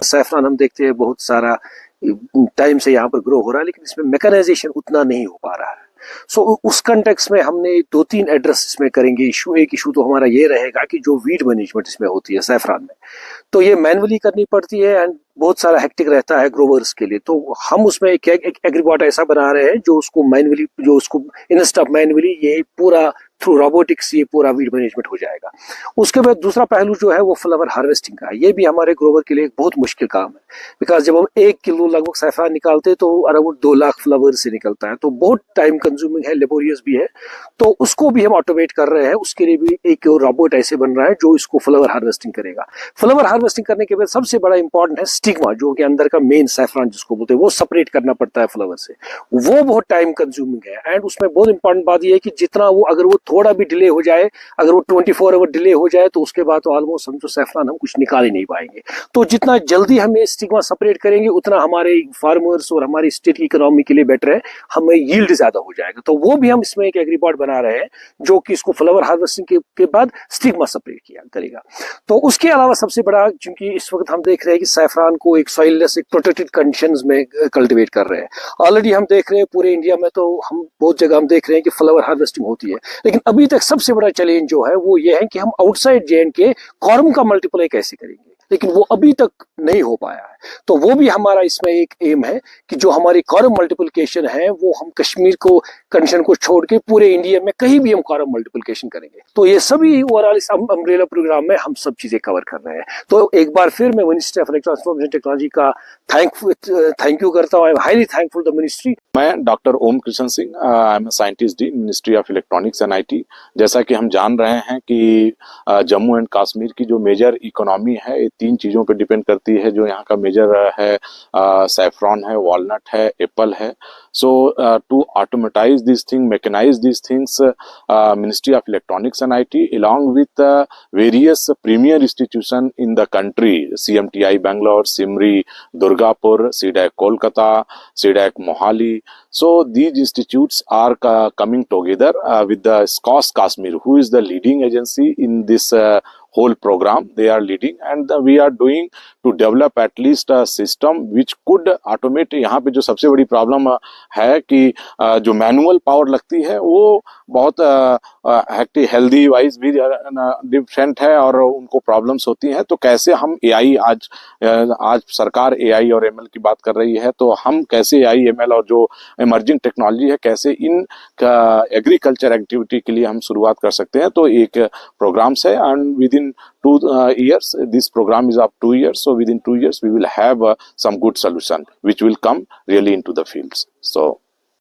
Saffron हम देखते हैं बहुत सारा टाइम से यहाँ पर ग्रो हो रहा है, लेकिन इसमें मैकेनाइजेशन उतना नहीं हो पा रहा है। सो उस कंटेक्स्ट में हमने 2-3 एड्रेस इसमें करेंगे इशू। एक इशू तो हमारा ये रहेगा कि जो वीड मैनेजमेंट इसमें होती है सैफरन में, तो ये मैनुअली करनी पड़ती है एंड बहुत सारा हेक्टिक रहता है ग्रोवर्स के लिए। तो हम उसमें एक एग्रीबॉट ऐसा बना रहे हैं जो उसको मैनुअली, जो उसको इंस्टेड ऑफ मैनुअली ये पूरा थ्रू रोबोटिक्स ये पूरा वीड मैनेजमेंट हो जाएगा। उसके बाद दूसरा पहलू जो है वो फ्लावर हार्वेस्टिंग का है। ये भी हमारे ग्रोवर के लिए एक बहुत मुश्किल काम है, बिकॉज जब हम 1 किलो लगभग सैफरन निकालते हैं तो अराउंड 2 लाख फ्लावर से निकलता है, तो बहुत टाइम कंज्यूमिंग है, लेबोरियस भी है। तो उसको भी हम ऑटोमेट कर रहे हैं। उसके लिए भी एक रोबोट ऐसे बन रहा है जो इसको फ्लावर हार्वेस्टिंग करेगा। फ्लावर हार्वेस्टिंग करने के बाद सबसे बड़ा इंपॉर्टेंट है स्टिग्मा, जो कि अंदर का मेन सैफरन जिसको बोलते हैं, वो सेपरेट करना पड़ता है फ्लावर से। वो बहुत टाइम कंज्यूमिंग है एंड उसमें बहुत इंपॉर्टेंट बात यह है कि जितना वो, अगर वो थोड़ा भी डिले हो जाए, अगर वो 24 आवर डिले हो जाए, तो उसके बाद तो ऑलमोस्ट समझो सैफरन हम कुछ निकाल ही नहीं पाएंगे। तो जितना जल्दी हम ये स्टिग्मा सेपरेट करेंगे उतना हमारे फार्मर्स और हमारी स्टेट की इकोनॉमी के लिए बेटर है, हमें यील्ड ज्यादा हो जाएगा। तो वो भी हम इसमें एक एग्रीबॉट बना रहे हैं जो कि इसको फ्लावर हार्वेस्टिंग के बाद स्टिग्मा सेपरेट किया करेगा। तो उसके अलावा सबसे बड़ा, क्योंकि इस वक्त हम देख रहे हैं कि सैफरन को एक सॉइललेस, एक प्रोटेक्टेड कंडीशंस में कल्टीवेट कर रहे हैं। ऑलरेडी हम देख रहे हैं पूरे इंडिया में, तो हम बहुत जगह हम देख रहे हैं कि फ्लावर हार्वेस्टिंग होती है, लेकिन अभी तक सबसे बड़ा चैलेंज जो है वो ये है कि हम आउटसाइड जेएंड के कॉर्म का मल्टीप्लाई कैसे करेंगे, लेकिन वो अभी तक नहीं हो पाया है। तो वो भी हमारा इसमें एक एम है कि जो हमारी कॉर्म मल्टीप्लिकेशन है वो हम कश्मीर को कंडीशन को छोड़ के पूरे इंडिया में कहीं भी हम कॉर्म मल्टीप्लिकेशन करेंगे। तो ये सभी ओवरऑल इस अम्ब्रेला प्रोग्राम में हम सब चीजें कवर कर रहे हैं। तो एक बार फिर मैं मिनिस्ट्री ऑफ ट्रांसफॉर्मेशन टेक्नोलॉजी का थैंक यू करता हूँ। I am highly thankful the ministry. मैं doctor Om Krishna Singh, I am scientist D, ministry of electronics and IT. जैसा कि हम जान रहे हैं कि जम्मू एंड कश्मीर की जो मेजर इकोनॉमी है ये 3 चीज़ों पर डिपेंड करती है। जो यहाँ का मेजर है सैफरॉन है, वॉलनट है, एप्पल है। So to automatize these things, mechanize these things, Ministry of Electronics and IT along with various premier institutions in the country, CMTI Bangalore, SIMRI, Durgapur, CDAC Kolkata, CDAC Mohali. So these institutes are coming together with the SCOS Kashmir, who is the leading agency in this whole program. They are leading and we are doing to develop at least a system which could automate। यहाँ पे जो सबसे बड़ी problem है कि जो manual power लगती है वो बहुत हेल्दी वाइज भी डिफरेंट है और उनको प्रॉब्लम्स होती हैं। तो कैसे हम एआई, आज सरकार एआई और एमएल की बात कर रही है, तो हम कैसे एआई एमएल और जो इमर्जिंग टेक्नोलॉजी है कैसे इन एग्रीकल्चर एक्टिविटी के लिए हम शुरुआत कर सकते हैं। तो एक प्रोग्राम्स है and with in 2 years, this program is up 2 years, so within 2 years we will have some good solution which will come really into the fields. So